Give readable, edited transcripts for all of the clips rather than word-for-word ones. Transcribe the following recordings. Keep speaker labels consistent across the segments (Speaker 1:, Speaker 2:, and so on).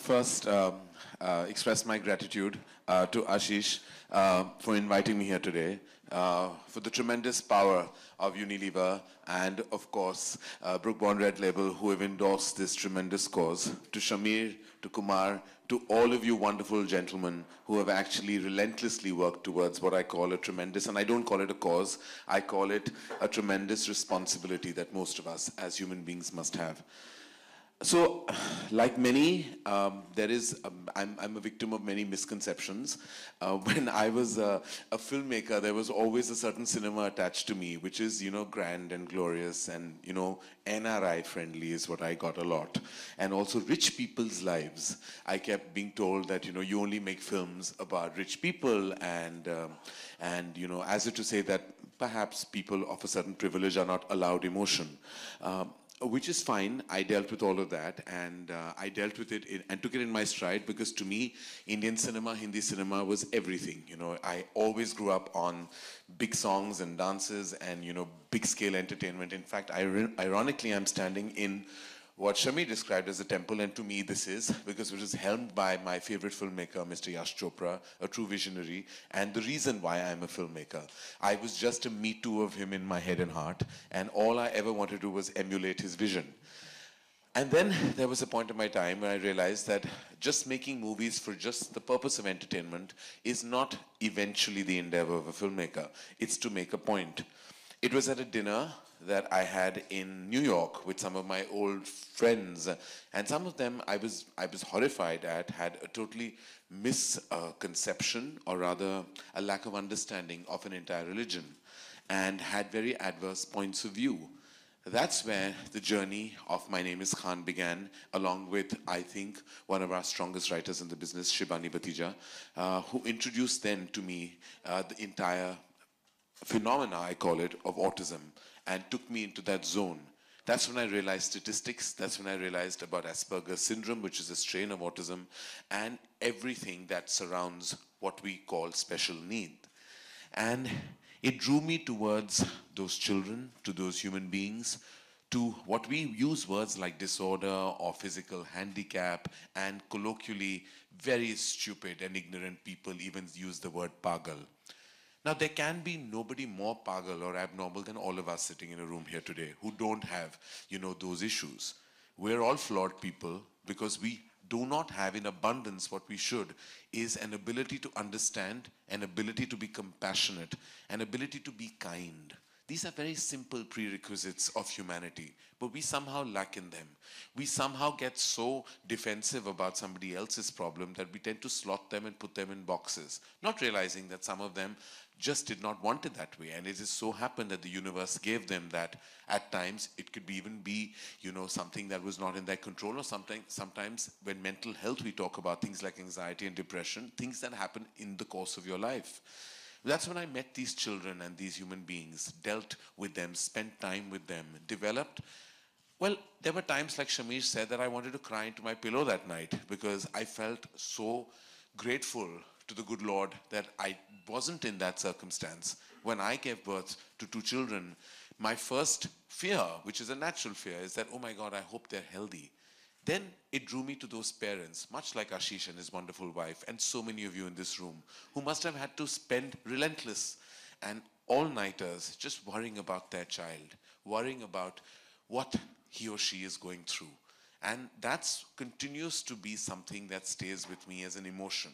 Speaker 1: first express my gratitude to Ashish for inviting me here today, for the tremendous power of Unilever and, of course, Brookborn Red Label, who have endorsed this tremendous cause, to Shamir, to Kumar, to all of you wonderful gentlemen who have actually relentlessly worked towards what I call a tremendous, and I don't call it a cause, I call it a tremendous responsibility that most of us as human beings must have. So, like many, I'm a victim of many misconceptions. When I was a filmmaker, there was always a certain cinema attached to me, which is, grand and glorious and, NRI friendly is what I got a lot. And also rich people's lives. I kept being told that, you only make films about rich people and as if to say that perhaps people of a certain privilege are not allowed emotion. Which is fine. I dealt with all of that, and I dealt with it and took it in my stride, because to me, Indian cinema, Hindi cinema was everything. I always grew up on big songs and dances and, big scale entertainment. In fact, ironically, I'm standing in what Shami described as a temple, and to me this is, because it was helmed by my favorite filmmaker, Mr. Yash Chopra, a true visionary, and the reason why I'm a filmmaker. I was just a me too of him in my head and heart, and all I ever wanted to do was emulate his vision. And then there was a point in my time when I realized that just making movies for just the purpose of entertainment is not eventually the endeavor of a filmmaker. It's to make a point. It was at a dinner that I had in New York with some of my old friends, and some of them I was horrified at had a totally misconception, or rather a lack of understanding of an entire religion, and had very adverse points of view. That's where the journey of My Name is Khan began, along with, I think, one of our strongest writers in the business, Shibani Batija, who introduced then to me the entire phenomena, I call it, of autism, and took me into that zone. That's when I realized statistics. That's when I realized about Asperger's syndrome, which is a strain of autism, and everything that surrounds what we call special need. And it drew me towards those children, to those human beings, to what we use words like disorder or physical handicap, and colloquially, very stupid and ignorant people even use the word pagal. Now, there can be nobody more pagal or abnormal than all of us sitting in a room here today who don't have, those issues. We're all flawed people because we do not have in abundance what we should, is an ability to understand, an ability to be compassionate, an ability to be kind. These are very simple prerequisites of humanity, but we somehow lack in them. We somehow get so defensive about somebody else's problem that we tend to slot them and put them in boxes, not realizing that some of them just did not want it that way. And it just so happened that the universe gave them that. At times, it could even be, something that was not in their control, or sometimes when mental health, we talk about things like anxiety and depression, things that happen in the course of your life. That's when I met these children and these human beings, dealt with them, spent time with them, developed. Well, there were times, like Shamish said, that I wanted to cry into my pillow that night because I felt so grateful to the good Lord that I wasn't in that circumstance. When I gave birth to two children, my first fear, which is a natural fear, is that, oh my God, I hope they're healthy. Then it drew me to those parents, much like Ashish and his wonderful wife, and so many of you in this room, who must have had to spend relentless and all-nighters just worrying about their child, worrying about what he or she is going through. And that continues to be something that stays with me as an emotion.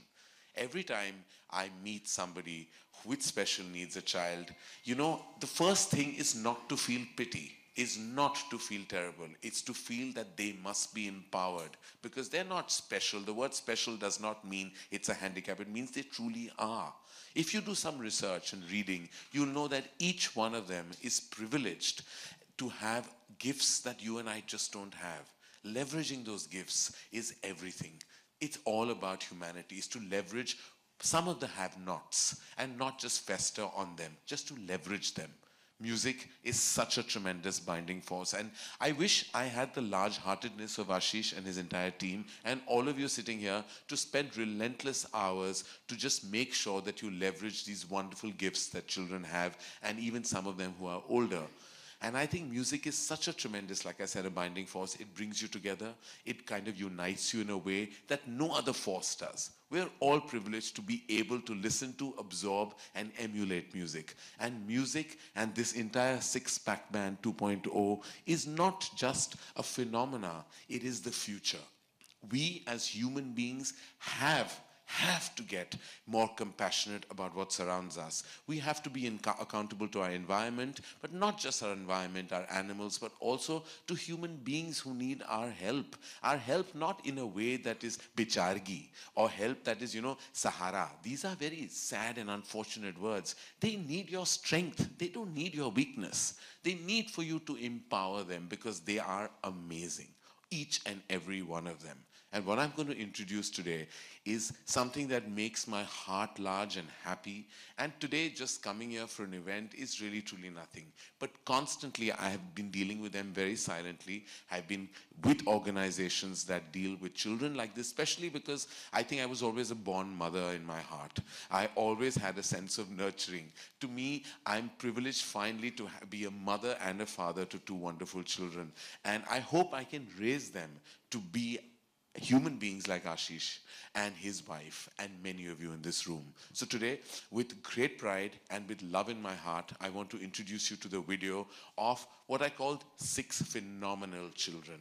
Speaker 1: Every time I meet somebody with special needs, a child, the first thing is not to feel pity, is not to feel terrible. It's to feel that they must be empowered, because they're not special. The word special does not mean it's a handicap. It means they truly are. If you do some research and reading, you'll know that each one of them is privileged to have gifts that you and I just don't have. Leveraging those gifts is everything. It's all about humanity, is to leverage some of the have-nots and not just fester on them, just to leverage them. Music is such a tremendous binding force, and I wish I had the large-heartedness of Ashish and his entire team and all of you sitting here to spend relentless hours to just make sure that you leverage these wonderful gifts that children have, and even some of them who are older. And I think music is such a tremendous, like I said, a binding force. It brings you together. It kind of unites you in a way that no other force does. We're all privileged to be able to listen to, absorb, and emulate music. And music and this entire six-pack band 2.0 is not just a phenomena, it is the future. We as human beings have to get more compassionate about what surrounds us. We have to be accountable to our environment, but not just our environment, our animals, but also to human beings who need our help. Our help not in a way that is bichargi, or help that is, sahara. These are very sad and unfortunate words. They need your strength. They don't need your weakness. They need for you to empower them because they are amazing, each and every one of them. And what I'm going to introduce today is something that makes my heart large and happy. And today, just coming here for an event is really truly nothing. But constantly, I have been dealing with them very silently. I've been with organizations that deal with children like this, especially because I think I was always a born mother in my heart. I always had a sense of nurturing. To me, I'm privileged finally to be a mother and a father to two wonderful children. And I hope I can raise them to be human beings like Ashish and his wife and many of you in this room. So today, with great pride and with love in my heart, I want to introduce you to the video of what I called 6 phenomenal children.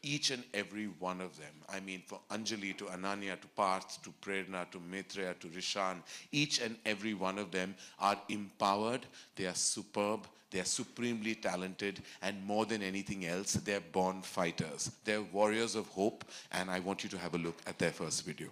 Speaker 1: Each and every one of them. I mean, from Anjali to Ananya to Parth to Prerna to Maitreya to Rishan, each and every one of them are empowered, they are superb, they are supremely talented, and more than anything else, they're born fighters. They're warriors of hope, and I want you to have a look at their first video.